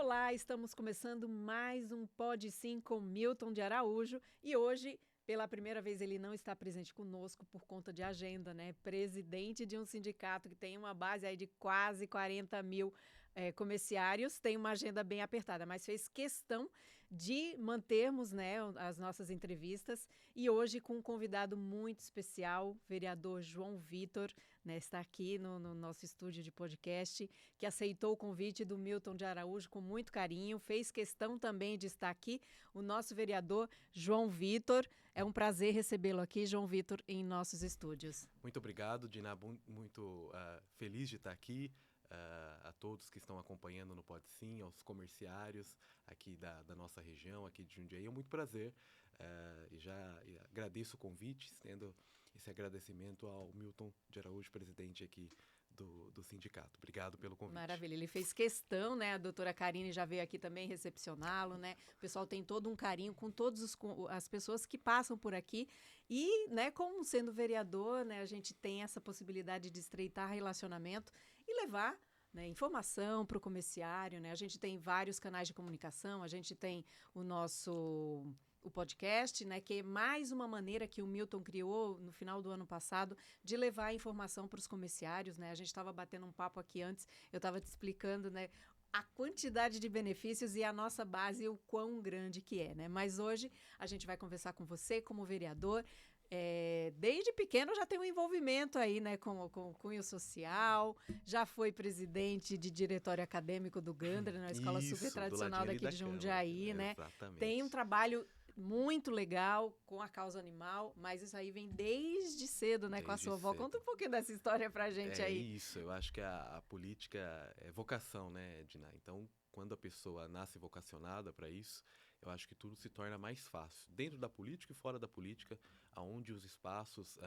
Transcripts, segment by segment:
Olá, estamos começando mais um Pode Sim com Milton de Araújo e hoje, pela primeira vez, ele não está presente conosco por conta de agenda, né? Presidente de um sindicato que tem uma base aí de quase 40 mil comerciários, tem uma agenda bem apertada, mas fez questão de mantermos, né, as nossas entrevistas e hoje com um convidado muito especial, o vereador João Vitor, né, está aqui no nosso estúdio de podcast, que aceitou o convite do Milton de Araújo com muito carinho, fez questão também de estar aqui, o nosso vereador João Vitor. É um prazer recebê-lo aqui, João Vitor, em nossos estúdios. Muito obrigado, Dina. Muito feliz de estar aqui. A todos que estão acompanhando no Pode Sim, aos comerciários aqui da nossa região, aqui de Jundiaí. É muito prazer e agradeço o convite, estendo esse agradecimento ao Milton de Araújo, presidente aqui do sindicato. Obrigado pelo convite. Maravilha, ele fez questão, né? A doutora Karine já veio aqui também recepcioná-lo, né? O pessoal tem todo um carinho com todas as pessoas que passam por aqui e, né, como sendo vereador, né, a gente tem essa possibilidade de estreitar relacionamento e levar, né, informação para o comerciário, né? A gente tem vários canais de comunicação, a gente tem o podcast, né, que é mais uma maneira que o Milton criou no final do ano passado de levar a informação para os comerciários, né? A gente estava batendo um papo aqui antes, eu estava te explicando, né, a quantidade de benefícios e a nossa base, o quão grande que é, né? Mas hoje a gente vai conversar com você como vereador. Desde pequeno já tem um envolvimento aí, né, com cunho social, já foi presidente de diretório acadêmico do Gandra, uma escola super tradicional daqui de Jundiaí, né? Exatamente. Tem um trabalho muito legal com a causa animal, mas isso aí vem desde cedo, né, com a sua avó. Conta um pouquinho dessa história pra gente aí. É isso, eu acho que a política é vocação, né, Edna? Então, quando a pessoa nasce vocacionada para isso, eu acho que tudo se torna mais fácil. Dentro da política e fora da política, aonde os espaços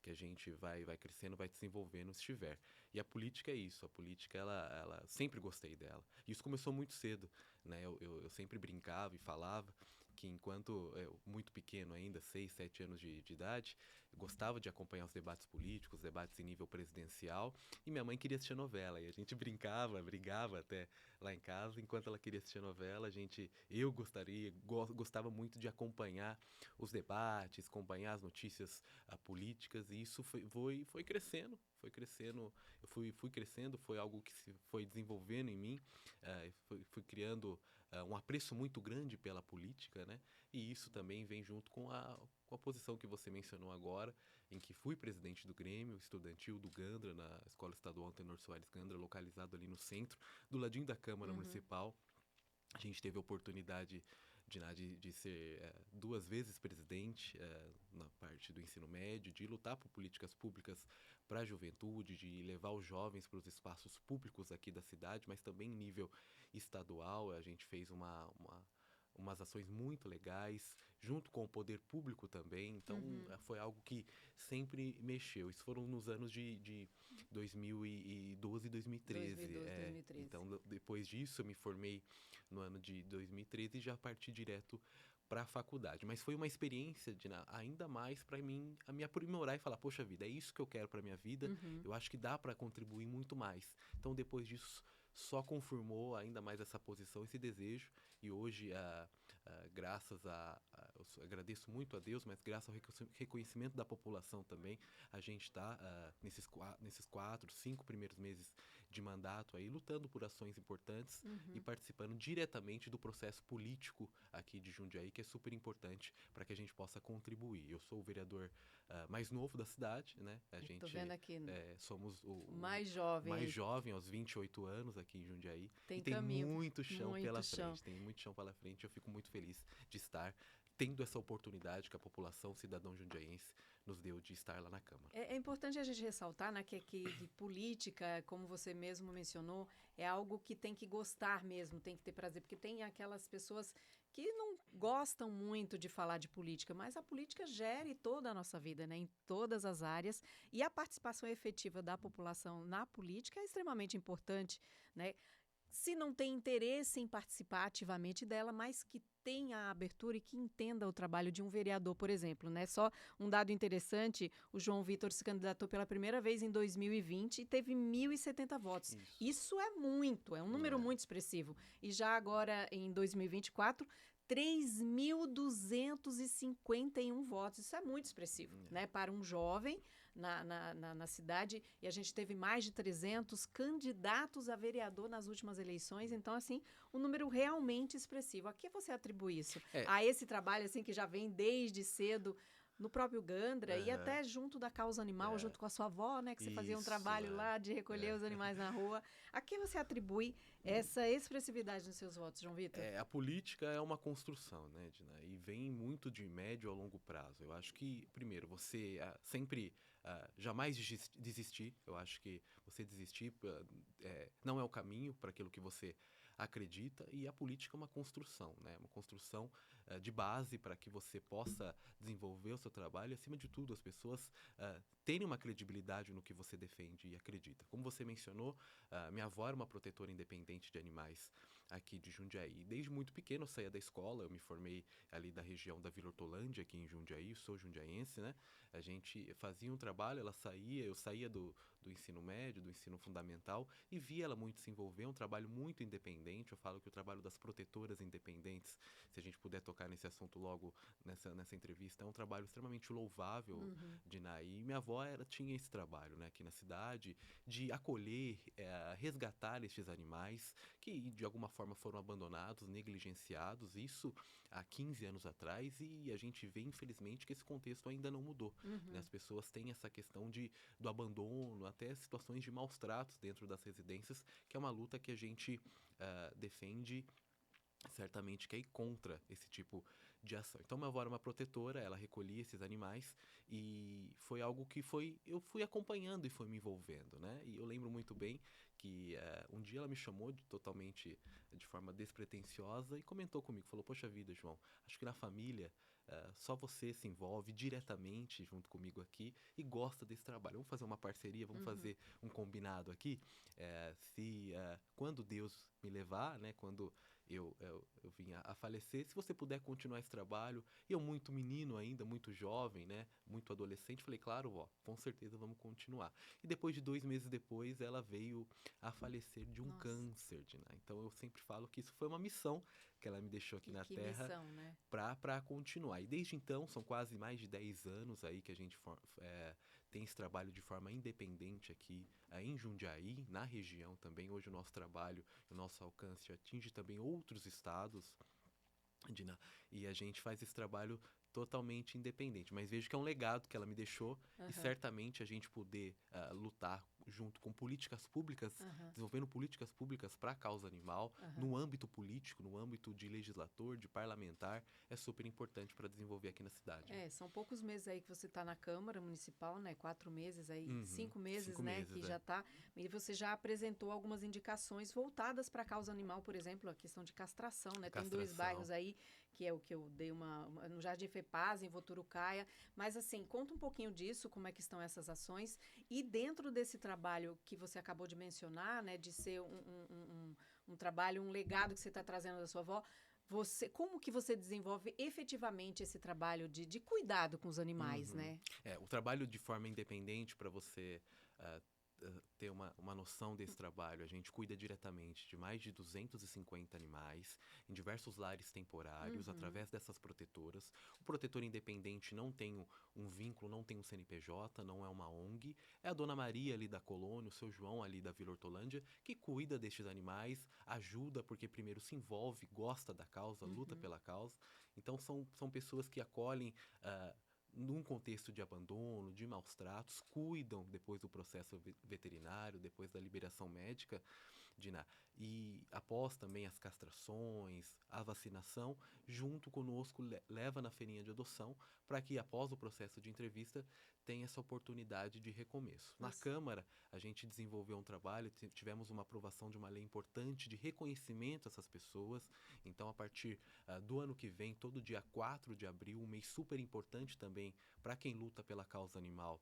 que a gente vai crescendo, vai desenvolvendo estiver. E a política é isso, a política, ela sempre gostei dela. Isso começou muito cedo, né? Eu sempre brincava e falava que enquanto eu, muito pequeno ainda, 6, 7 anos de idade, gostava de acompanhar os debates políticos, debates em nível presidencial, e minha mãe queria assistir novela, e a gente brigava até lá em casa, enquanto ela queria assistir novela, eu gostava muito de acompanhar os debates, acompanhar as notícias políticas, e isso foi crescendo. Eu fui crescendo, foi algo que se foi desenvolvendo em mim, fui criando um apreço muito grande pela política, né? E isso também vem junto com a posição que você mencionou agora, em que fui presidente do Grêmio Estudantil do Gandra, na Escola Estadual Tenor Soares Gandra, localizado ali no centro, do ladinho da Câmara Municipal. A gente teve a oportunidade de ser 2 vezes presidente na parte do ensino médio, de lutar por políticas públicas para a juventude, de levar os jovens para os espaços públicos aqui da cidade, mas também em nível estadual. A gente fez umas ações muito legais, junto com o poder público também. Então, foi algo que sempre mexeu. Isso foram nos anos de 2012 e 2013. 2012. Então, depois disso, eu me formei no ano de 2013 e já parti direto para a faculdade. Mas foi uma experiência, Dina, ainda mais para mim, a me aprimorar e falar, poxa vida, é isso que eu quero para minha vida, eu acho que dá para contribuir muito mais. Então, depois disso, só confirmou ainda mais essa posição, esse desejo, e hoje, graças eu agradeço muito a Deus, mas graças ao reconhecimento da população também, a gente está nesses 4, 5 primeiros meses de mandato aí, lutando por ações importantes e participando diretamente do processo político aqui de Jundiaí, que é super importante para que a gente possa contribuir. Eu sou o vereador mais novo da cidade, né? A gente tô vendo aqui, somos o mais jovem aos 28 anos aqui em Jundiaí. Tem e tem caminho, muito chão pela chão. frente. Tem muito chão pela frente. Eu fico muito feliz de estar tendo essa oportunidade que a população cidadão jundiaense nos deu de estar lá na Câmara. É importante a gente ressaltar, né, que política, como você mesmo mencionou, é algo que tem que gostar mesmo, tem que ter prazer, porque tem aquelas pessoas que não gostam muito de falar de política, mas a política gere toda a nossa vida, né, em todas as áreas, e a participação efetiva da população na política é extremamente importante, né? se não tem interesse em participar ativamente dela, mas que tenha a abertura e que entenda o trabalho de um vereador, por exemplo, né? Só um dado interessante, o João Vitor se candidatou pela primeira vez em 2020 e teve 1.070 votos. Isso é muito, é um número muito expressivo. E já agora, em 2024, 3.251 votos. Isso é muito expressivo, né? Para um jovem na cidade. E a gente teve mais de 300 candidatos a vereador nas últimas eleições. Então, assim, um número realmente expressivo. A que você atribui isso? A esse trabalho, assim, que já vem desde cedo no próprio Gandra e até junto da causa animal, junto com a sua avó, né? Que você fazia um trabalho lá de recolher os animais na rua. A que você atribui essa expressividade nos seus votos, João Vitor? A política é uma construção, né, Dina? E vem muito de médio a longo prazo. Eu acho que, primeiro, você sempre jamais desistir. Eu acho que você desistir não é o caminho para aquilo que você acredita. E a política é uma construção, né? Uma construção de base para que você possa desenvolver o seu trabalho. E, acima de tudo, as pessoas terem uma credibilidade no que você defende e acredita. Como você mencionou, minha avó era uma protetora independente de animais aqui de Jundiaí. Desde muito pequeno eu saía da escola, eu me formei ali da região da Vila Hortolândia, aqui em Jundiaí, sou jundiaense, né? A gente fazia um trabalho, ela saía, eu saía do ensino médio, do ensino fundamental e via ela muito se envolver, um trabalho muito independente. Eu falo que o trabalho das protetoras independentes, se a gente puder tocar nesse assunto logo nessa entrevista, é um trabalho extremamente louvável, Dina. E minha avó tinha esse trabalho, né, aqui na cidade, de acolher, resgatar estes animais que de alguma forma foram abandonados, negligenciados, isso há 15 anos atrás, e a gente vê, infelizmente, que esse contexto ainda não mudou. Né? As pessoas têm essa questão do abandono, até situações de maus tratos dentro das residências, que é uma luta que a gente defende certamente que é contra esse tipo de ação. Então, minha avó era uma protetora, ela recolhia esses animais e foi algo que eu fui acompanhando e foi me envolvendo, né? E eu lembro muito bem que um dia ela me chamou totalmente de forma despretensiosa e comentou comigo, falou: poxa vida, João, acho que na família só você se envolve diretamente junto comigo aqui e gosta desse trabalho. Vamos fazer uma parceria, vamos fazer um combinado aqui. Quando Deus me levar, né, quando eu vim a falecer, se você puder continuar esse trabalho. E eu muito menino ainda, muito jovem, né, muito adolescente, falei: claro, vó, com certeza vamos continuar. E depois de 2 meses depois, ela veio a falecer de um câncer, né? Então eu sempre falo que isso foi uma missão que ela me deixou aqui na Terra, missão, né? para continuar. E desde então, são quase mais de 10 anos aí que a gente tem esse trabalho de forma independente aqui em Jundiaí, na região também. Hoje o nosso trabalho, o nosso alcance atinge também outros estados, Dina, e a gente faz esse trabalho totalmente independente. Mas vejo que é um legado que ela me deixou e certamente a gente poder lutar junto com políticas públicas, desenvolvendo políticas públicas para a causa animal, no âmbito político, no âmbito de legislador, de parlamentar, é super importante para desenvolver aqui na cidade. São poucos meses aí que você está na Câmara Municipal, né? 4 meses aí, 5 meses, né? Que já está. E você já apresentou algumas indicações voltadas para a causa animal, por exemplo, a questão de castração, né? Tem 2 bairros aí, que é o que eu dei no Jardim Fepaz, em Voturucaia. Mas, assim, conta um pouquinho disso, como é que estão essas ações. E dentro desse trabalho que você acabou de mencionar, né? De ser um trabalho, um legado que você está trazendo da sua avó, como que você desenvolve efetivamente esse trabalho de cuidado com os animais, né? O trabalho de forma independente, para você ter uma noção desse trabalho, a gente cuida diretamente de mais de 250 animais em diversos lares temporários, através dessas protetoras. O protetor independente não tem um vínculo, não tem um CNPJ, não é uma ONG. É a Dona Maria ali da colônia, o seu João ali da Vila Hortolândia, que cuida destes animais, ajuda porque primeiro se envolve, gosta da causa, luta pela causa. Então são pessoas que acolhem num contexto de abandono, de maus tratos, cuidam depois do processo veterinário, depois da liberação médica, Dina, e após também as castrações, a vacinação, junto conosco leva na feirinha de adoção, para que após o processo de entrevista tenha essa oportunidade de recomeço. Na Câmara, a gente desenvolveu um trabalho, tivemos uma aprovação de uma lei importante de reconhecimento a essas pessoas. Então, a partir do ano que vem, todo dia 4 de abril, um mês super importante também para quem luta pela causa animal,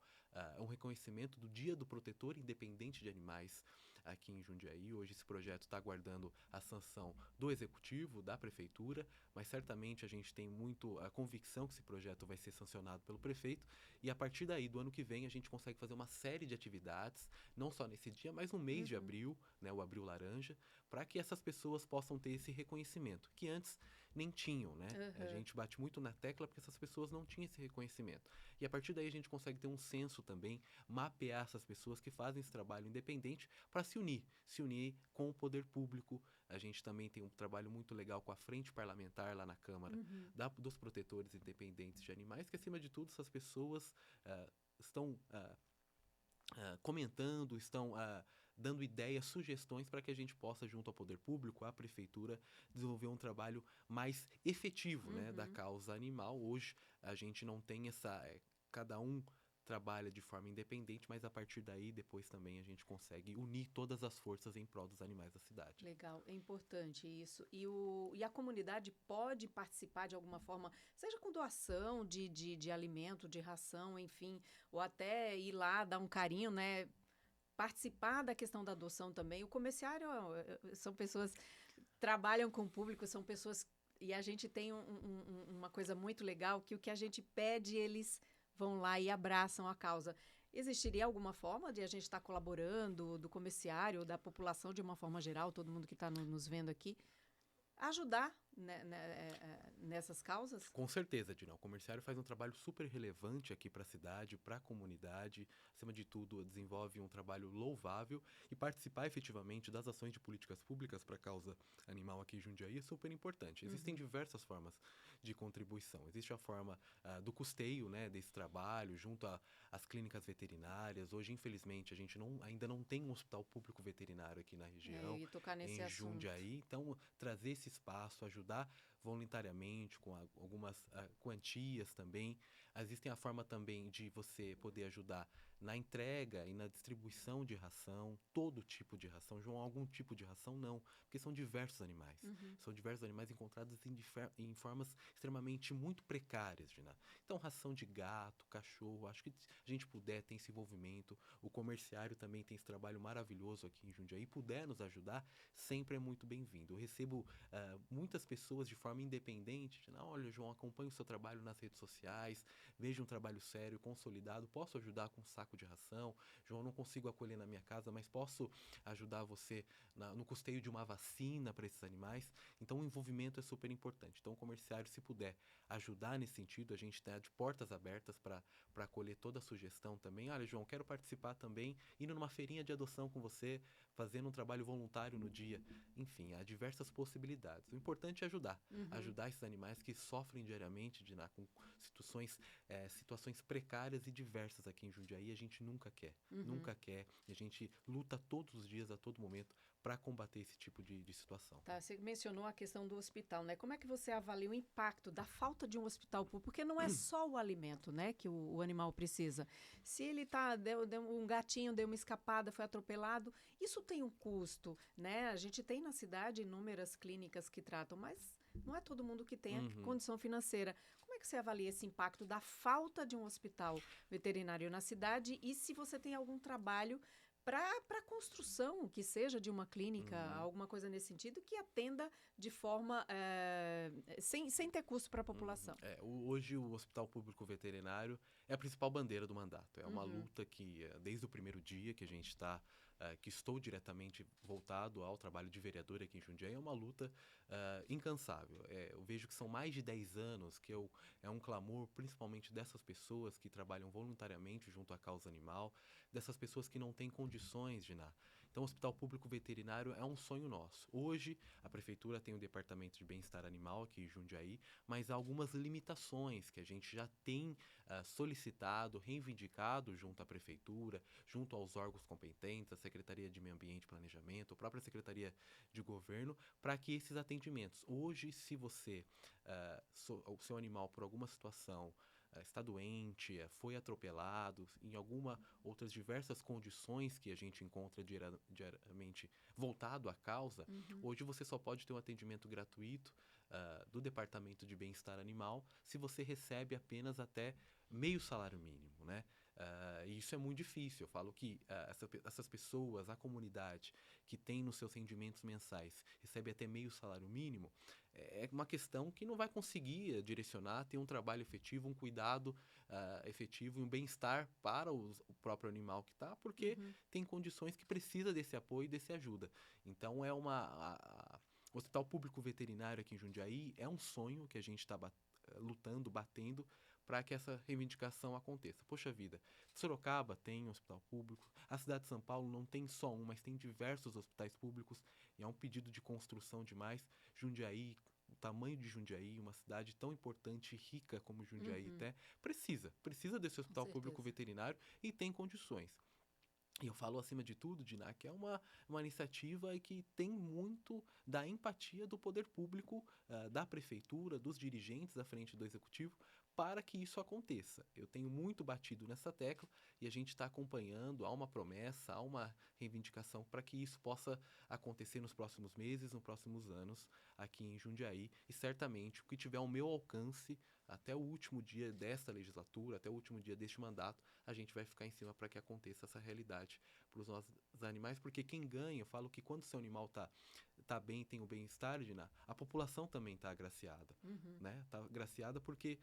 um reconhecimento do Dia do Protetor Independente de Animais. aqui em Jundiaí. Hoje esse projeto está aguardando a sanção do Executivo, da Prefeitura, mas certamente a gente tem muito a convicção que esse projeto vai ser sancionado pelo prefeito, e a partir daí, do ano que vem, a gente consegue fazer uma série de atividades, não só nesse dia, mas no mês de abril, né, o Abril Laranja, para que essas pessoas possam ter esse reconhecimento, que antes nem tinham, né? A gente bate muito na tecla porque essas pessoas não tinham esse reconhecimento. E a partir daí a gente consegue ter um censo também, mapear essas pessoas que fazem esse trabalho independente para se unir com o poder público. A gente também tem um trabalho muito legal com a frente parlamentar lá na Câmara dos protetores independentes de animais, que acima de tudo essas pessoas estão comentando, estão dando ideias, sugestões para que a gente possa, junto ao poder público, à prefeitura, desenvolver um trabalho mais efetivo, né, da causa animal. Hoje a gente não tem essa... cada um trabalha de forma independente, mas a partir daí, depois também a gente consegue unir todas as forças em prol dos animais da cidade. Legal, é importante isso. E a comunidade pode participar de alguma forma, seja com doação de alimento, de ração, enfim, ou até ir lá dar um carinho, né? Participar da questão da adoção também. O comerciário são pessoas que trabalham com o público, são pessoas... E a gente tem uma coisa muito legal, que o que a gente pede, eles vão lá e abraçam a causa. Existiria alguma forma de a gente estar colaborando, do comerciário, da população de uma forma geral, todo mundo que está nos vendo aqui, ajudar nessas causas? Com certeza, Dina. O comerciário faz um trabalho super relevante aqui para a cidade, para a comunidade. Acima de tudo, desenvolve um trabalho louvável, e participar efetivamente das ações de políticas públicas para a causa animal aqui em Jundiaí é super importante. Existem diversas formas de contribuição. Existe a forma do custeio, né, desse trabalho junto às clínicas veterinárias. Hoje, infelizmente, a gente ainda não tem um hospital público veterinário aqui na região, E tocar nesse em assunto. Jundiaí. Então, trazer esse espaço, ajudar voluntariamente com algumas quantias também. Existem a forma também de você poder ajudar na entrega e na distribuição de ração, todo tipo de ração. João, algum tipo de ração não, porque são diversos animais. São diversos animais encontrados em formas extremamente muito precárias, Gina. Então, ração de gato, cachorro, acho que a gente puder ter esse envolvimento. O comerciário também tem esse trabalho maravilhoso aqui em Jundiaí. Puder nos ajudar, sempre é muito bem-vindo. Eu recebo muitas pessoas de forma independente, Gina, olha, João, acompanho o seu trabalho nas redes sociais, vejo um trabalho sério, consolidado, posso ajudar com um saco de ração? João, não consigo acolher na minha casa, mas posso ajudar você no custeio de uma vacina para esses animais? Então, o envolvimento é super importante. Então, o comerciário, se puder ajudar nesse sentido, a gente está de portas abertas para acolher toda a sugestão também. Olha, João, quero participar também, indo numa feirinha de adoção com você, fazendo um trabalho voluntário no dia. Enfim, há diversas possibilidades. O importante é ajudar esses animais que sofrem diariamente com situações precárias e diversas aqui em Jundiaí. A gente nunca quer, e a gente luta todos os dias, a todo momento, para combater esse tipo de situação. Tá, você mencionou a questão do hospital, né? Como é que você avalia o impacto da falta de um hospital público? Porque não é só o alimento, né, que o animal precisa. Se ele um gatinho deu uma escapada, foi atropelado, isso tem um custo, né? A gente tem na cidade inúmeras clínicas que tratam, mas não é todo mundo que tem a condição financeira. Como é que você avalia esse impacto da falta de um hospital veterinário na cidade, e se você tem algum trabalho para a construção, que seja de uma clínica, alguma coisa nesse sentido, que atenda de forma sem ter custo para a população? Hoje o Hospital Público Veterinário é a principal bandeira do mandato. É uma luta que, desde o primeiro dia que a gente que estou diretamente voltado ao trabalho de vereador aqui em Jundiaí, é uma luta incansável. Eu vejo que são mais de 10 anos que é um clamor, principalmente dessas pessoas que trabalham voluntariamente junto à causa animal, dessas pessoas que não têm condições de nada. Então, o Hospital Público Veterinário é um sonho nosso. Hoje, a Prefeitura tem o Departamento de Bem-Estar Animal aqui em Jundiaí, mas há algumas limitações que a gente já tem solicitado, reivindicado junto à Prefeitura, junto aos órgãos competentes, a Secretaria de Meio Ambiente e Planejamento, a própria Secretaria de Governo, para que esses atendimentos. Hoje, se você, o seu animal, por alguma situação, está doente, foi atropelado, em alguma outras diversas condições que a gente encontra diariamente voltado à causa, hoje você só pode ter um atendimento gratuito do Departamento de Bem-Estar Animal se você recebe apenas até meio salário mínimo, né? E isso é muito difícil. Eu falo que essas pessoas, a comunidade que tem nos seus rendimentos mensais, recebe até meio salário mínimo, é uma questão que não vai conseguir direcionar, ter um trabalho efetivo, um cuidado efetivo e um bem-estar para o próprio animal que está, porque Uhum. tem condições que precisa desse apoio e desse ajuda. Então, o Hospital Público Veterinário aqui em Jundiaí é um sonho que a gente está lutando, batendo, para que essa reivindicação aconteça. Poxa vida, Sorocaba tem um hospital público, a cidade de São Paulo não tem só um, mas tem diversos hospitais públicos, e é um pedido de construção demais. Jundiaí, o tamanho de Jundiaí, uma cidade tão importante e rica como Jundiaí Uhum. até, precisa desse Com hospital público certeza. veterinário e tem condições. E eu falo acima de tudo, Diná, que é uma iniciativa e que tem muito da empatia do poder público, da prefeitura, dos dirigentes à frente do executivo, para que isso aconteça. Eu tenho muito batido nessa tecla e a gente está acompanhando, há uma promessa, há uma reivindicação para que isso possa acontecer nos próximos meses, nos próximos anos, aqui em Jundiaí. E certamente o que tiver ao meu alcance, até o último dia desta legislatura, até o último dia deste mandato, a gente vai ficar em cima para que aconteça essa realidade para os nossos animais, porque quem ganha, eu falo que quando o seu animal tá bem, tem o bem-estar, Dina, a população também tá agraciada, Uhum. né? Tá agraciada porque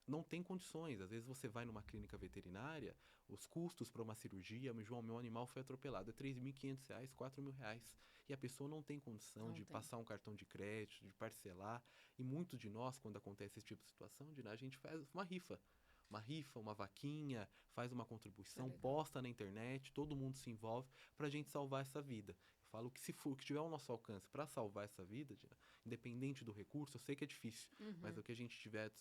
não tem condições. Às vezes você vai numa clínica veterinária, os custos para uma cirurgia, João, meu animal foi atropelado, é R$ 3.500, R$ 4.000. E a pessoa não tem condição Não de tem. passar um cartão de crédito, de parcelar. E muitos de nós, quando acontece esse tipo de situação, Dina, a gente faz uma rifa, uma vaquinha, faz uma Isso é contribuição, legal. posta na internet, todo mundo se envolve para a gente salvar essa vida. Eu falo que se for que tiver ao nosso alcance para salvar essa vida, independente do recurso, eu sei que é difícil, mas Uhum. o que a gente tiver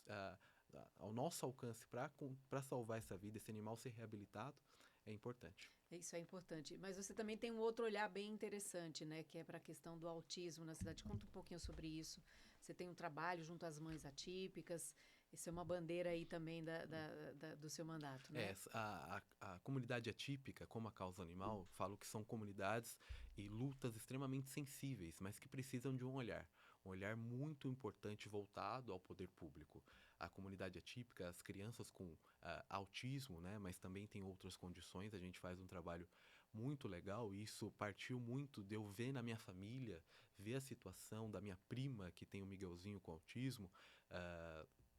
ao nosso alcance para salvar essa vida, esse animal ser reabilitado, é importante. Isso é importante. Mas você também tem um outro olhar bem interessante, né? Que é para a questão do autismo na cidade. Conta um pouquinho sobre isso. Você tem um trabalho junto às mães atípicas. Isso é uma bandeira aí também do seu mandato, É, né? a comunidade atípica, como a causa animal, falo que são comunidades e lutas extremamente sensíveis, mas que precisam de um olhar muito importante voltado ao poder público. A comunidade atípica, as crianças com autismo, né, mas também tem outras condições, a gente faz um trabalho muito legal, e isso partiu muito de eu ver na minha família, ver a situação da minha prima que tem o Miguelzinho com autismo,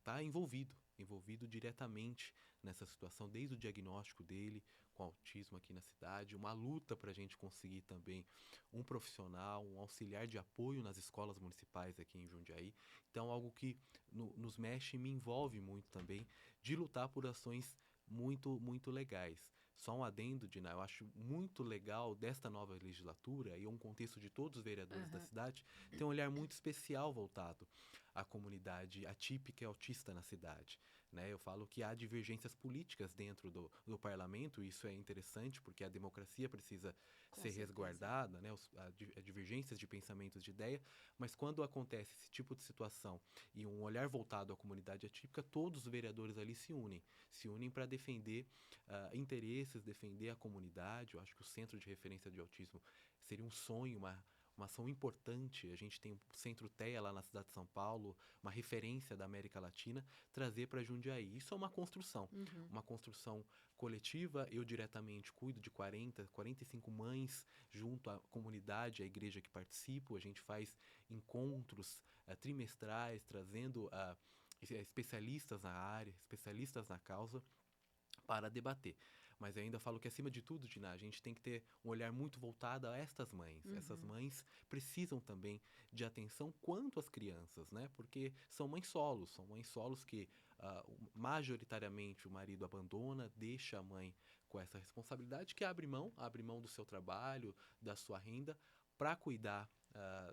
tá envolvido diretamente nessa situação, desde o diagnóstico dele com autismo aqui na cidade, uma luta para a gente conseguir também um profissional, um auxiliar de apoio nas escolas municipais aqui em Jundiaí. Então, algo que nos mexe e me envolve muito também, de lutar por ações muito, muito legais. Só um adendo, Dina, eu acho muito legal desta nova legislatura e um contexto de todos os vereadores da Aham. cidade, ter um olhar muito especial voltado à comunidade atípica e autista na cidade. Né? Eu falo que há divergências políticas dentro do parlamento, e isso é interessante porque a democracia precisa Com ser certeza. resguardada, né? A divergências de pensamentos, de ideia, mas quando acontece esse tipo de situação e um olhar voltado à comunidade atípica, todos os vereadores ali se unem para defender interesses, defender a comunidade. Eu acho que o Centro de Referência de Autismo seria um sonho, uma ação importante. A gente tem o Centro TEA lá na cidade de São Paulo, uma referência da América Latina, trazer para Jundiaí. Isso é Uhum. uma construção coletiva. Eu diretamente cuido de 45 mães junto à comunidade, à igreja que participo. A gente faz encontros trimestrais, trazendo especialistas na área, especialistas na causa, para debater. Mas eu ainda falo que, acima de tudo, Dina, a gente tem que ter um olhar muito voltado a estas mães. Essas Uhum. mães precisam também de atenção quanto às crianças, né? Porque são mães solos que majoritariamente o marido abandona, deixa a mãe com essa responsabilidade, que abre mão do seu trabalho, da sua renda, para cuidar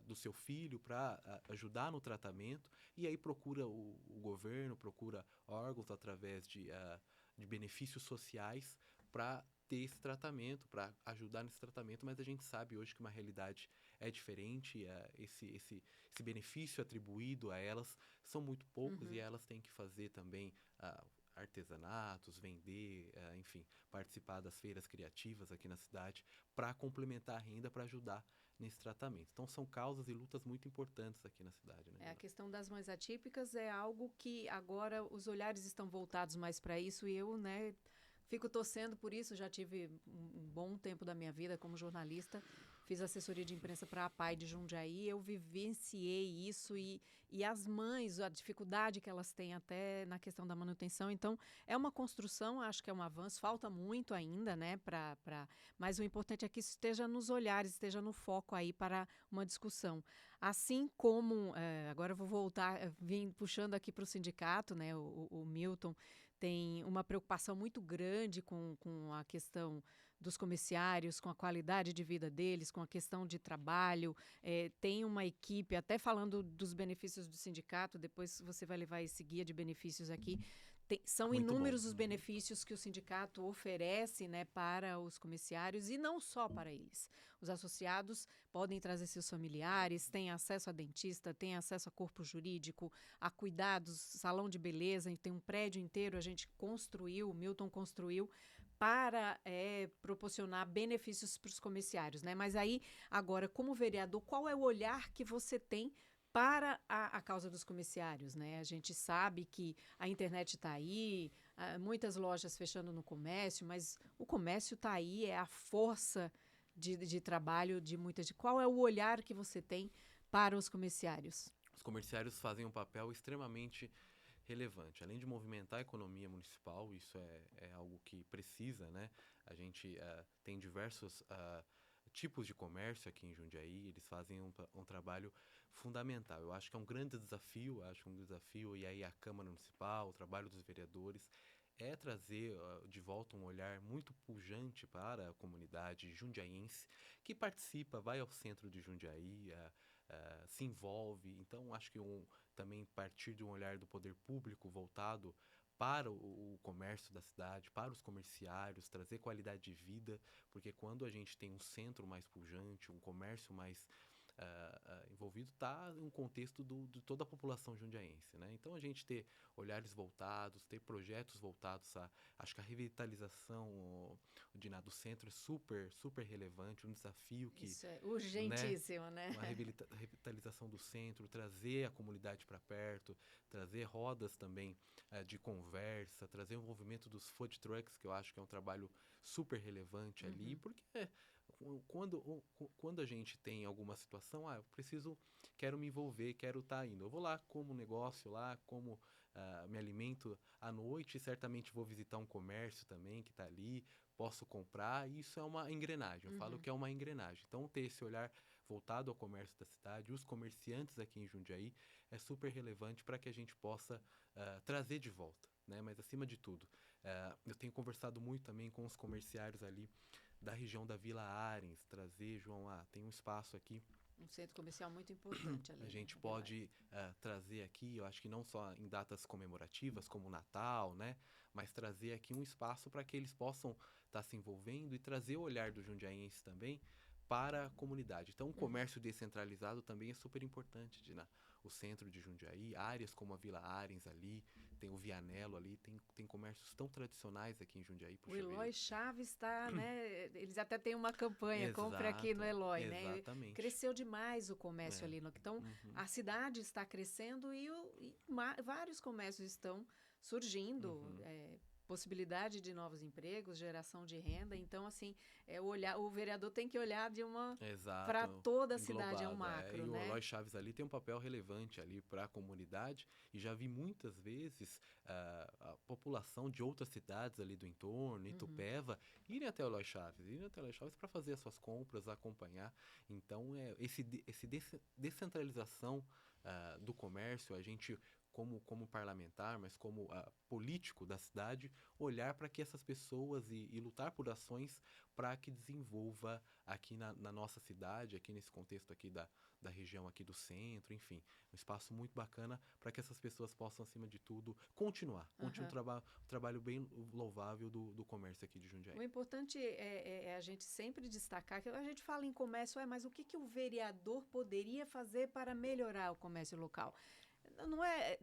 do seu filho, para ajudar no tratamento, e aí procura o governo, procura órgãos através de benefícios sociais para ter esse tratamento, para ajudar nesse tratamento, mas a gente sabe hoje que uma realidade é diferente, esse benefício atribuído a elas são muito poucos, e Uhum. elas têm que fazer também artesanatos, vender, enfim, participar das feiras criativas aqui na cidade para complementar a renda, para ajudar nesse tratamento. Então são causas e lutas muito importantes aqui na cidade, né, É, a Dina? questão das mães atípicas é algo que agora os olhares estão voltados mais para isso e eu, né, fico torcendo por isso. Já tive um bom tempo da minha vida como jornalista, fiz assessoria de imprensa para a APAI de Jundiaí, eu vivenciei isso e as mães, a dificuldade que elas têm até na questão da manutenção. Então, é uma construção, acho que é um avanço, falta muito ainda, né? Mas o importante é que isso esteja nos olhares, esteja no foco aí para uma discussão. Assim como, agora eu vou voltar, vim puxando aqui para o sindicato, né? O Milton tem uma preocupação muito grande com a questão dos comerciários, com a qualidade de vida deles, com a questão de trabalho. Tem uma equipe, até falando dos benefícios do sindicato, depois você vai levar esse guia de benefícios aqui. São Muito inúmeros bom. os benefícios que o sindicato oferece, né, para os comerciários e não só para eles. Os associados podem trazer seus familiares, têm acesso a dentista, têm acesso a corpo jurídico, a cuidados, salão de beleza. Tem um prédio inteiro, a gente construiu, o Milton construiu, para proporcionar benefícios para os comerciários, né? Mas aí, agora, como vereador, qual é o olhar que você tem para a causa dos comerciários, né? A gente sabe que a internet está aí, muitas lojas fechando no comércio, mas o comércio está aí, é a força de trabalho de muitas... Qual é o olhar que você tem para os comerciários? Os comerciários fazem um papel extremamente relevante. Além de movimentar a economia municipal, isso é algo que precisa, né? A gente tem diversos tipos de comércio aqui em Jundiaí, eles fazem um trabalho fundamental. Eu acho que é um grande desafio, e aí a Câmara Municipal, o trabalho dos vereadores, é trazer de volta um olhar muito pujante para a comunidade jundiaense que participa, vai ao centro de Jundiaí, se envolve. Então, acho que também partir de um olhar do poder público voltado para o comércio da cidade, para os comerciários, trazer qualidade de vida, porque quando a gente tem um centro mais pujante, um comércio mais envolvido, está em um contexto de toda a população jundiaense, né? Então, a gente ter olhares voltados, ter projetos voltados acho que a revitalização do centro é super, super relevante, um desafio que... Isso é né, urgentíssimo, né? uma revitalização do centro, trazer a comunidade para perto, trazer rodas também de conversa, trazer o envolvimento dos food trucks, que eu acho que é um trabalho super relevante ali, porque quando a gente tem alguma situação, quero me envolver, quero estar indo. Eu vou lá como negócio, lá como me alimento à noite, certamente vou visitar um comércio também que está ali, posso comprar, e isso é uma engrenagem. Eu falo que é uma engrenagem. Então, ter esse olhar voltado ao comércio da cidade, os comerciantes aqui em Jundiaí, é super relevante para que a gente possa trazer de volta, né? Mas, acima de tudo, eu tenho conversado muito também com os comerciários ali da região da Vila Arens, trazer, João, tem um espaço aqui. Um centro comercial muito importante ali. A gente né? pode trazer aqui, eu acho que não só em datas comemorativas, como o Natal, né? Mas trazer aqui um espaço para que eles possam estar se envolvendo e trazer o olhar do jundiaense também para a comunidade. Então, o comércio descentralizado também é super importante, Dina. O centro de Jundiaí, áreas como a Vila Arens ali, tem o Vianello ali, tem comércios tão tradicionais aqui em Jundiaí. O Eloy Chaves está, né? Eles até têm uma campanha, compre aqui no Eloy, né? Exatamente. Cresceu demais o comércio ali. Então, a cidade está crescendo e vários comércios estão surgindo. Possibilidade de novos empregos, geração de renda. Então, assim, o vereador tem que olhar para toda a cidade, é um macro, e né? o Eloy Chaves ali tem um papel relevante ali para a comunidade, e já vi muitas vezes a população de outras cidades ali do entorno, Itupeva, irem até o Eloy Chaves para fazer as suas compras, acompanhar. Então, esse descentralização do comércio, a gente como parlamentar, mas como político da cidade, olhar para que essas pessoas e lutar por ações para que desenvolva aqui na nossa cidade, aqui nesse contexto aqui da região aqui do centro, enfim, um espaço muito bacana para que essas pessoas possam, acima de tudo, continuar um trabalho bem louvável do comércio aqui de Jundiaí. O importante é a gente sempre destacar que a gente fala em comércio, mas o que o vereador poderia fazer para melhorar o comércio local? Não é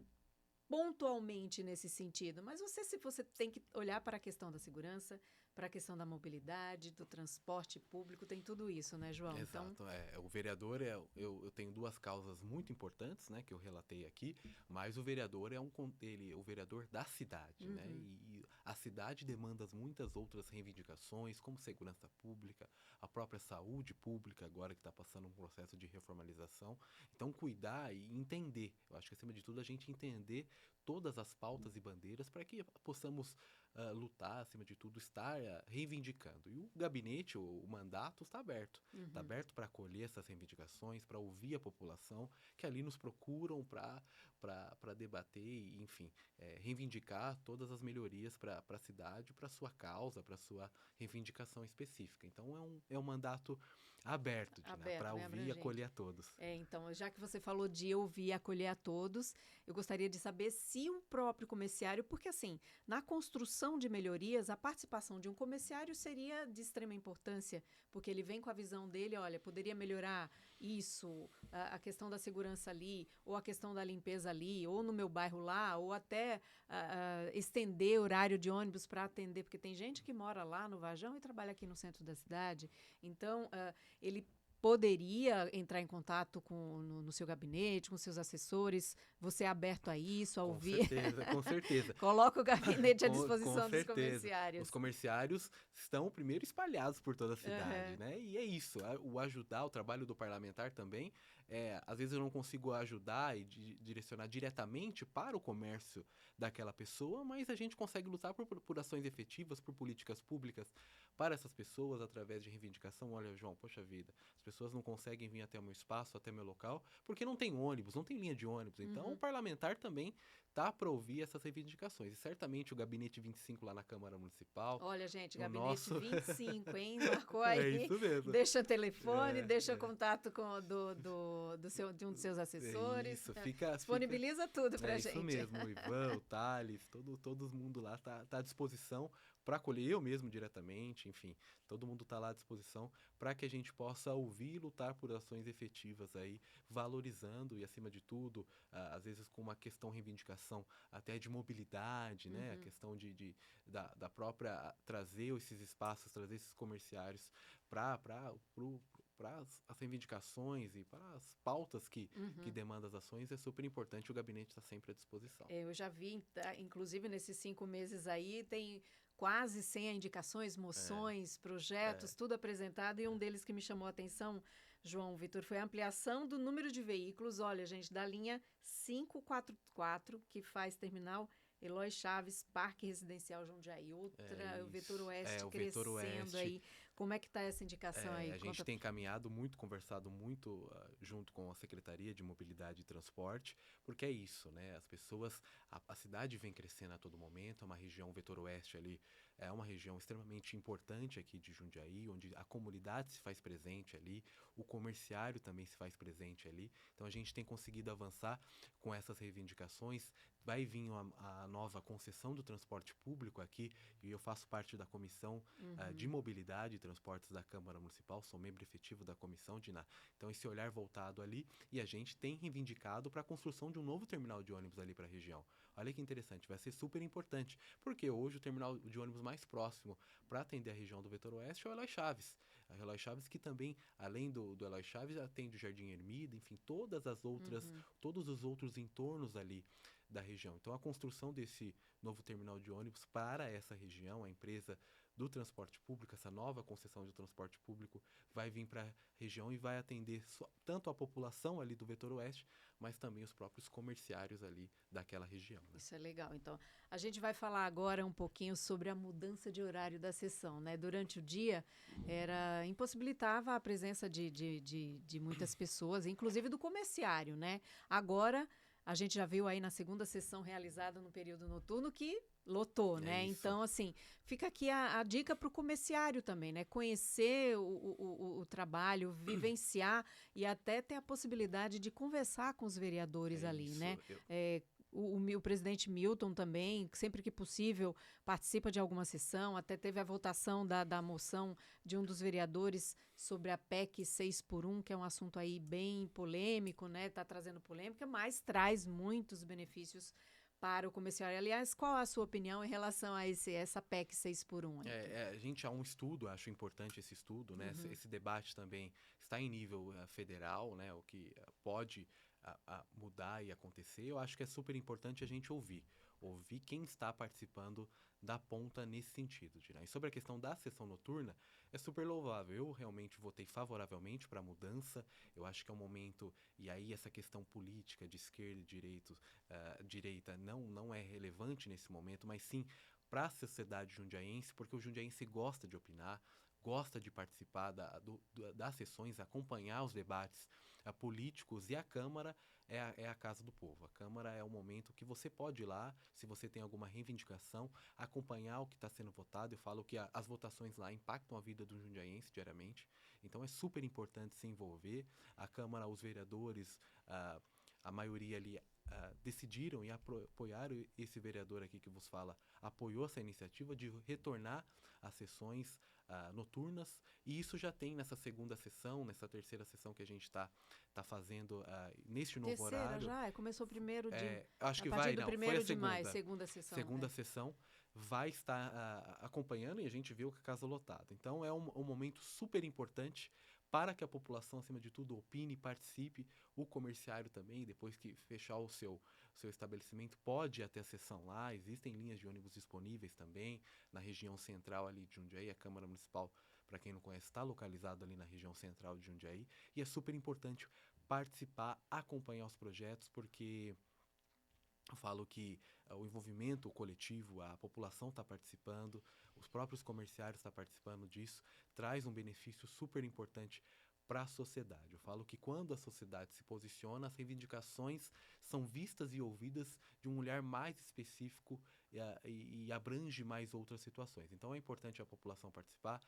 pontualmente nesse sentido, mas você tem que olhar para a questão da segurança, para a questão da mobilidade, do transporte público, tem tudo isso, né, João? Exato. Então, o vereador, eu tenho duas causas muito importantes, né, que eu relatei aqui, mas o vereador o vereador da cidade, né, e a cidade demanda muitas outras reivindicações, como segurança pública, a própria saúde pública, agora que está passando um processo de reformalização. Então, cuidar e entender. Eu acho que, acima de tudo, a gente entender todas as pautas e bandeiras para que possamos lutar, acima de tudo, estar reivindicando. E o gabinete, o mandato, está aberto. Está aberto para acolher essas reivindicações, para ouvir a população, que ali nos procuram para debater e, enfim, reivindicar todas as melhorias para a cidade, para a sua causa, para a sua reivindicação específica. Então, é um mandato aberto, Dina, para ouvir e acolher a todos. Então, já que você falou de ouvir e acolher a todos, eu gostaria de saber se o próprio comerciário, porque assim, na construção de melhorias, a participação de um comerciário seria de extrema importância, porque ele vem com a visão dele, olha, poderia melhorar isso, a questão da segurança ali, ou a questão da limpeza ali, ou no meu bairro lá, ou até estender o horário de ônibus para atender, porque tem gente que mora lá no Varjão e trabalha aqui no centro da cidade. Então, ele poderia entrar em contato no seu gabinete, com seus assessores, você é aberto a isso, a ouvir? Com certeza. Coloca o gabinete à disposição dos comerciários. Os comerciários estão, primeiro, espalhados por toda a cidade, né? E é isso, o ajudar, o trabalho do parlamentar também, às vezes eu não consigo ajudar e direcionar diretamente para o comércio daquela pessoa, mas a gente consegue lutar por ações efetivas, por políticas públicas para essas pessoas, através de reivindicação. Olha, João, poxa vida, as pessoas não conseguem vir até o meu espaço, até o meu local, porque não tem ônibus, não tem linha de ônibus. Então, o parlamentar também tá para ouvir essas reivindicações. E certamente o Gabinete 25 lá na Câmara Municipal... Olha, gente, Gabinete 25, hein? Marcou aí. É isso mesmo. Deixa telefone, deixa contato de um dos seus assessores. Isso, disponibiliza tudo pra gente. É isso mesmo, o Ivan, o Thales, todo mundo lá tá à disposição para acolher, eu mesmo diretamente, enfim, todo mundo está lá à disposição para que a gente possa ouvir e lutar por ações efetivas aí, valorizando e, acima de tudo, às vezes com uma questão reivindicação até de mobilidade, né? A questão da própria trazer esses espaços, trazer esses comerciários para as reivindicações e para as pautas que demandam as ações, é super importante. O gabinete está sempre à disposição. Eu já vi, inclusive nesses 5 meses aí, tem quase 100 indicações, moções, projetos, tudo apresentado, e um deles que me chamou a atenção, João Vitor, foi a ampliação do número de veículos, olha, gente, da linha 544, que faz terminal Eloy Chaves, Parque Residencial Jundiaí, outra, o Vetor Oeste crescendo aí. Como é que está essa indicação aí? A gente tem caminhado muito, conversado muito junto com a Secretaria de Mobilidade e Transporte, porque é isso, né? As pessoas, a cidade vem crescendo a todo momento, é uma região, o Vetor Oeste ali, é uma região extremamente importante aqui de Jundiaí, onde a comunidade se faz presente ali, o comerciário também se faz presente ali. Então a gente tem conseguido avançar com essas reivindicações. Vai vir a nova concessão do transporte público aqui, e eu faço parte da comissão de mobilidade e transportes da Câmara Municipal, sou membro efetivo da comissão, Dina. Então esse olhar voltado ali, e a gente tem reivindicado para a construção de um novo terminal de ônibus ali para a região. Olha que interessante, vai ser super importante, porque hoje o terminal de ônibus mais próximo para atender a região do Vetor Oeste é o Eloy Chaves. A Eloy Chaves, que também, além do Eloy Chaves, atende o Jardim Ermida, enfim, todos os outros entornos ali da região. Então, a construção desse novo terminal de ônibus para essa região, a empresa do transporte público, essa nova concessão de transporte público vai vir para a região e vai atender tanto a população ali do Vetor Oeste, mas também os próprios comerciários ali daquela região. Né? Isso é legal. Então, a gente vai falar agora um pouquinho sobre a mudança de horário da sessão, né? Durante o dia, impossibilitava a presença de muitas pessoas, inclusive do comerciário, né? Agora, a gente já viu aí na segunda sessão realizada no período noturno que lotou, né? Isso. Então, assim, fica aqui a dica para o comerciário também, né? Conhecer o trabalho, vivenciar e até ter a possibilidade de conversar com os vereadores ali, isso. né? O presidente Milton também, sempre que possível, participa de alguma sessão, até teve a votação da moção de um dos vereadores sobre a PEC 6x1, que é um assunto aí bem polêmico, né? Está trazendo polêmica, mas traz muitos benefícios para o comerciário. Aliás, qual a sua opinião em relação a essa PEC 6x1? A gente há um estudo, acho importante esse estudo, né? Esse debate também está em nível federal, né? O que pode mudar e acontecer. Eu acho que é super importante a gente ouvir quem está participando dar ponta nesse sentido, Dina. E sobre a questão da sessão noturna, é super louvável. Eu realmente votei favoravelmente para a mudança. Eu acho que é um momento, e aí essa questão política de esquerda e direita não é relevante nesse momento, mas sim para a sociedade jundiaense, porque o jundiaense gosta de opinar, gosta de participar das sessões, acompanhar os debates políticos, e a Câmara é a casa do povo. A Câmara é o momento que você pode ir lá, se você tem alguma reivindicação, acompanhar o que está sendo votado. Eu falo que as votações lá impactam a vida do jundiaense diariamente, então é super importante se envolver. A Câmara, os vereadores, a maioria ali decidiram e apoiaram esse vereador aqui que vos fala, apoiou essa iniciativa de retornar às sessões noturnas, e isso já tem nessa segunda sessão, nessa terceira sessão que a gente está fazendo neste novo Terceira horário. já? Começou primeiro de... Acho A que partir vai, do não, foi a 1º de maio, segunda. segunda sessão. Segunda sessão vai estar acompanhando, e a gente viu que a casa lotada. Então é um momento super importante para que a população, acima de tudo, opine e participe. O comerciário também, depois que fechar o seu estabelecimento, pode ir até a sessão lá. Existem linhas de ônibus disponíveis também na região central ali de Jundiaí. A Câmara Municipal, para quem não conhece, está localizado ali na região central de Jundiaí. E é super importante participar, acompanhar os projetos, porque eu falo que o envolvimento coletivo, a população está participando, os próprios comerciários estão participando disso, traz um benefício super importante para a sociedade. Eu falo que quando a sociedade se posiciona, as reivindicações são vistas e ouvidas de um olhar mais específico e abrange mais outras situações. Então é importante a população participar.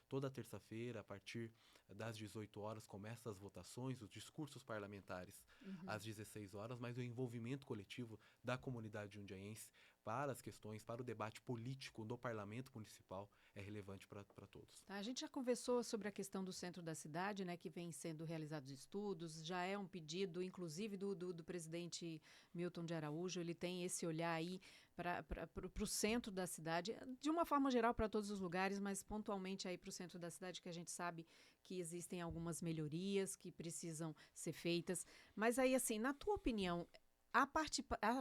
Toda terça-feira, a partir das 18 horas, começam as votações, os discursos parlamentares às 16 horas, mas o envolvimento coletivo da comunidade jundiaense para as questões, para o debate político no parlamento municipal é relevante para todos. Tá, a gente já conversou sobre a questão do centro da cidade, né, que vem sendo realizados estudos, já é um pedido, inclusive, do presidente Milton de Araújo. Ele tem esse olhar aí para o centro da cidade, de uma forma geral para todos os lugares, mas pontualmente aí para o centro da cidade, que a gente sabe que existem algumas melhorias que precisam ser feitas. Mas aí, assim, na tua opinião, a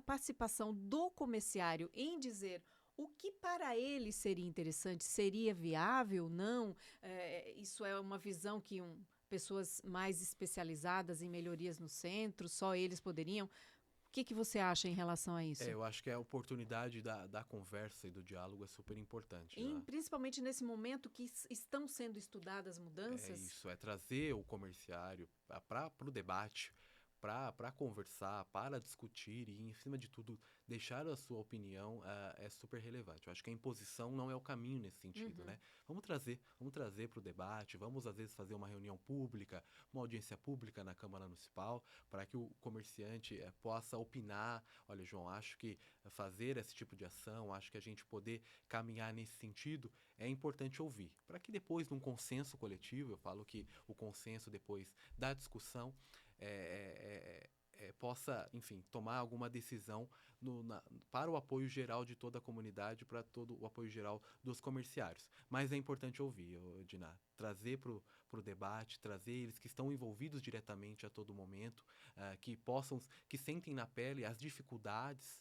participação do comerciário em dizer o que para ele seria interessante, seria viável, não? Isso é uma visão que pessoas mais especializadas em melhorias no centro, só eles poderiam. O que você acha em relação a isso? Eu acho que a oportunidade da conversa e do diálogo é super importante. Né? Principalmente nesse momento que estão sendo estudadas mudanças. É isso, é trazer o comerciário para o debate, para conversar, para discutir e, em cima de tudo, deixar a sua opinião é super relevante. Eu acho que a imposição não é o caminho nesse sentido, né? Vamos trazer para o debate, vamos, às vezes, fazer uma reunião pública, uma audiência pública na Câmara Municipal, para que o comerciante possa opinar. Olha, João, acho que fazer esse tipo de ação, acho que a gente poder caminhar nesse sentido, é importante ouvir, para que depois, num consenso coletivo, eu falo que o consenso depois da discussão, possa, enfim, tomar alguma decisão para o apoio geral de toda a comunidade, para todo o apoio geral dos comerciários. Mas é importante ouvir, Diná, trazer para o debate, trazer eles que estão envolvidos diretamente a todo momento, que sentem na pele as dificuldades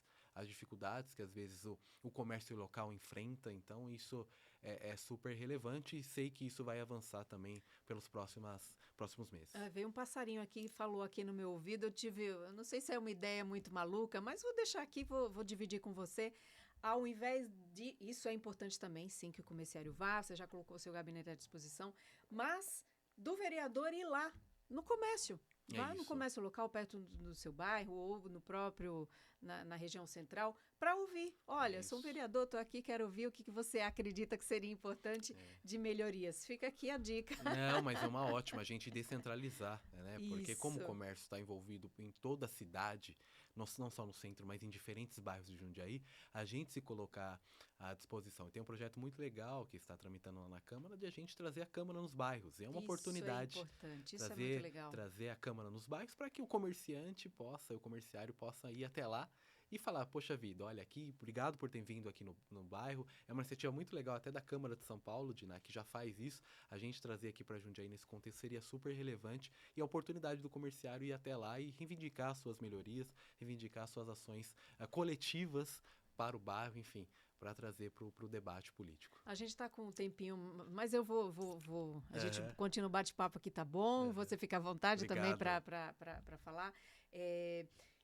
que às vezes o comércio local enfrenta. Então isso é super relevante, e sei que isso vai avançar também pelos próximos meses. Veio um passarinho aqui e falou aqui no meu ouvido. Eu não sei se é uma ideia muito maluca, mas vou deixar aqui, vou dividir com você. Ao invés de... Isso é importante também, sim, que o comerciário vá, você já colocou o seu gabinete à disposição, mas do vereador ir lá no comércio. Vá no comércio local, perto do seu bairro, ou no próprio, na região central, para ouvir. Olha, sou um vereador, estou aqui, quero ouvir o que você acredita que seria importante de melhorias. Fica aqui a dica. Não, mas é uma ótima a gente descentralizar, né? Porque Isso. como o comércio está envolvido em toda a cidade, não só no centro, mas em diferentes bairros de Jundiaí, a gente se colocar à disposição. E tem um projeto muito legal que está tramitando lá na Câmara, de a gente trazer a Câmara nos bairros. É uma oportunidade. Isso é importante, isso é muito legal. Trazer a Câmara nos bairros para que o comerciário possa ir até lá e falar, poxa vida, olha aqui, obrigado por ter vindo aqui no bairro. É uma iniciativa muito legal até da Câmara de São Paulo, Diná, que já faz isso. A gente trazer aqui para Jundiaí nesse contexto seria super relevante, e a oportunidade do comerciário ir até lá e reivindicar suas melhorias, reivindicar suas ações coletivas para o bairro, enfim. para trazer para o debate político. A gente está com um tempinho, mas eu vou. A gente continua o bate-papo aqui, tá bom? Você fica à vontade Obrigado. também para falar.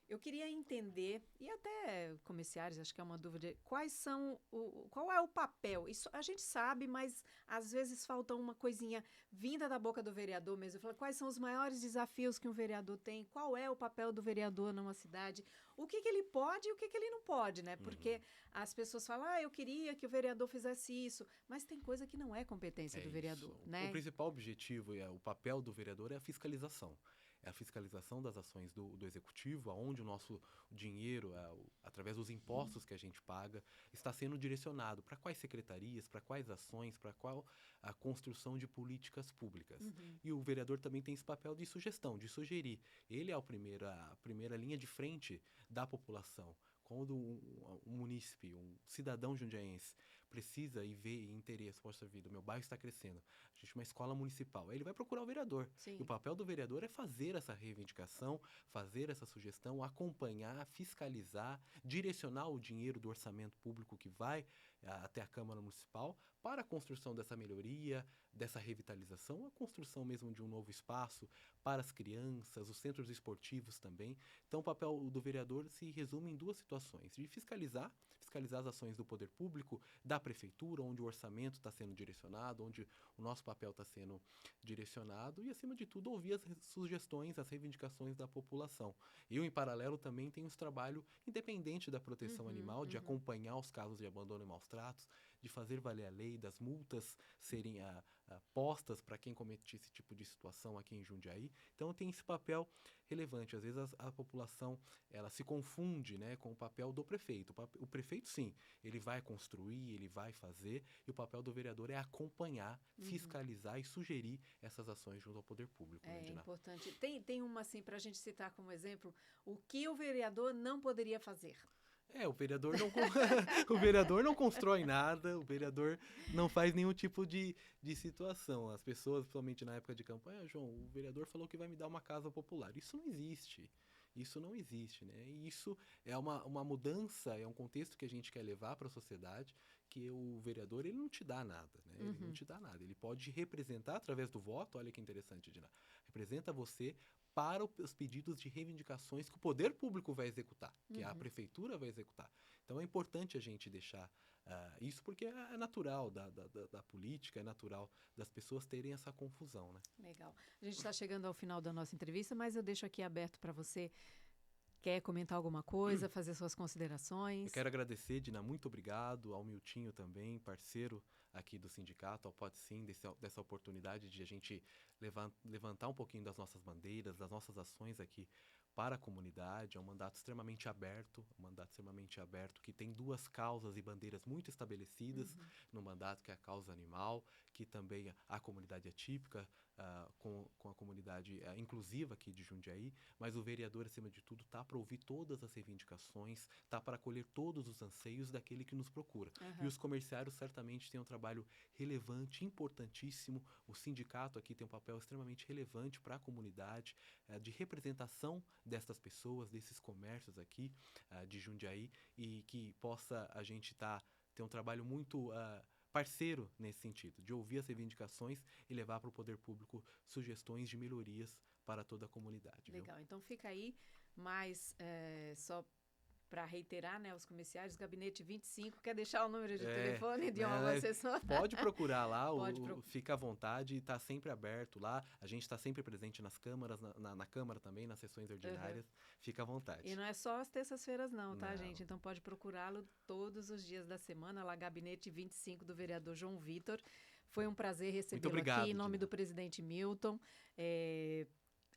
Eu queria entender, e até comerciários, acho que é uma dúvida, qual é o papel? Isso a gente sabe, mas às vezes falta uma coisinha vinda da boca do vereador mesmo. Fala, quais são os maiores desafios que um vereador tem? Qual é o papel do vereador numa cidade? O que ele pode e o que ele não pode, né? Porque as pessoas falam, eu queria que o vereador fizesse isso, mas tem coisa que não é competência do vereador, né? O principal objetivo e o papel do vereador é a fiscalização. É a fiscalização das ações do executivo, aonde o nosso dinheiro, através dos impostos que a gente paga, está sendo direcionado para quais secretarias, para quais ações, para qual a construção de políticas públicas. E o vereador também tem esse papel de sugestão, de sugerir. Ele é a primeira linha de frente da população. Quando um munícipe, um cidadão jundiaense precisa e vê e interesse, poxa vida, o meu bairro está crescendo, a gente tem uma escola municipal, aí ele vai procurar o vereador. Sim. E o papel do vereador é fazer essa reivindicação, fazer essa sugestão, acompanhar, fiscalizar, direcionar o dinheiro do orçamento público que vai até a Câmara Municipal para a construção dessa melhoria, dessa revitalização, a construção mesmo de um novo espaço para as crianças, os centros esportivos também. Então o papel do vereador se resume em duas situações, de fiscalizar as ações do poder público, da prefeitura, onde o orçamento está sendo direcionado, onde o nosso papel está sendo direcionado e, acima de tudo, ouvir as sugestões, as reivindicações da população. Eu, em paralelo, também tenho esse trabalho independente da proteção animal, de acompanhar os casos de abandono e maus tratos, de fazer valer a lei, das multas serem postas para quem comete esse tipo de situação aqui em Jundiaí. Então, tem esse papel relevante. Às vezes a população ela se confunde, né, com o papel do prefeito. O prefeito, sim, ele vai construir, ele vai fazer, e o papel do vereador é acompanhar, fiscalizar e sugerir essas ações junto ao poder público. É importante. Tem uma, assim, para a gente citar como exemplo, o que o vereador não poderia fazer? O vereador o vereador não constrói nada, o vereador não faz nenhum tipo de situação. As pessoas, principalmente na época de campanha, João, o vereador falou que vai me dar uma casa popular. Isso não existe. Isso não existe, né? E isso é uma mudança, é um contexto que a gente quer levar para a sociedade, que o vereador, ele não te dá nada, né? Ele não te dá nada. Ele pode representar através do voto, olha que interessante, Dina. Representa você para os pedidos de reivindicações que o poder público vai executar, que a prefeitura vai executar. Então é importante a gente deixar isso, porque é natural da política, é natural das pessoas terem essa confusão, né? Legal. A gente está chegando ao final da nossa entrevista, mas eu deixo aqui aberto para você. Quer comentar alguma coisa, fazer suas considerações? Eu quero agradecer, Dina, muito obrigado, ao Miltinho também, parceiro aqui do sindicato, ao Pode Sim, dessa oportunidade de a gente levantar um pouquinho das nossas bandeiras, das nossas ações aqui para a comunidade. É um mandato extremamente aberto, que tem duas causas e bandeiras muito estabelecidas no mandato, que é a causa animal, que também a comunidade atípica, com a comunidade inclusiva aqui de Jundiaí, mas o vereador, acima de tudo, está para ouvir todas as reivindicações, está para acolher todos os anseios daquele que nos procura. E os comerciários certamente têm um trabalho relevante, importantíssimo. O sindicato aqui tem um papel extremamente relevante para a comunidade, de representação dessas pessoas, desses comércios aqui de Jundiaí, e que possa a gente ter um trabalho muito parceiro nesse sentido, de ouvir as reivindicações e levar para o poder público sugestões de melhorias para toda a comunidade. Legal, então fica aí, mas só para reiterar, né, os comerciários, Gabinete 25, quer deixar o número de telefone de uma assessora? Pode procurar lá, fica à vontade, está sempre aberto lá, a gente está sempre presente nas câmaras, na Câmara também, nas sessões ordinárias, fica à vontade. E não é só às terças-feiras não, tá, gente? Então pode procurá-lo todos os dias da semana, lá Gabinete 25 do vereador João Vitor. Foi um prazer recebê-lo aqui, em nome do presidente Milton.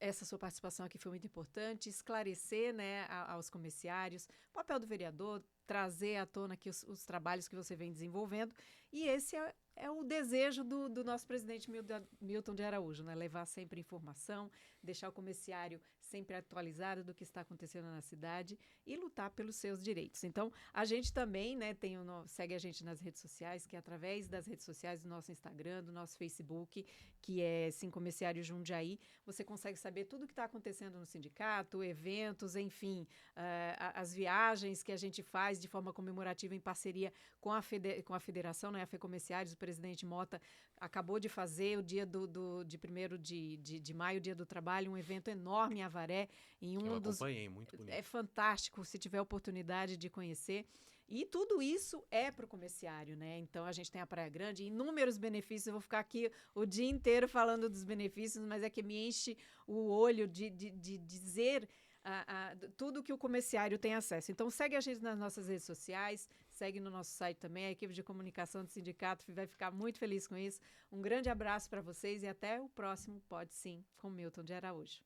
Essa sua participação aqui foi muito importante, esclarecer, né, aos comerciários o papel do vereador, trazer à tona aqui os trabalhos que você vem desenvolvendo, e esse é o desejo do nosso presidente Milton de Araújo, né, levar sempre informação, deixar o comerciário sempre atualizada do que está acontecendo na cidade e lutar pelos seus direitos. Então, a gente também, né, segue a gente nas redes sociais, que é através das redes sociais do nosso Instagram, do nosso Facebook, que é Sim Comerciário Jundiaí, você consegue saber tudo o que está acontecendo no sindicato, eventos, enfim, as viagens que a gente faz de forma comemorativa em parceria com a federação, né, a FEComerciários. O presidente Mota acabou de fazer o dia de 1º de maio, Dia do Trabalho, um evento enorme em Avaré. Eu acompanhei, muito bonito. É fantástico, se tiver oportunidade de conhecer. E tudo isso é para o comerciário, né? Então, a gente tem a Praia Grande, inúmeros benefícios. Eu vou ficar aqui o dia inteiro falando dos benefícios, mas é que me enche o olho de dizer tudo que o comerciário tem acesso. Então, segue a gente nas nossas redes sociais, segue no nosso site também, a equipe de comunicação do sindicato vai ficar muito feliz com isso. Um grande abraço para vocês e até o próximo Pode Sim, com Milton de Araújo.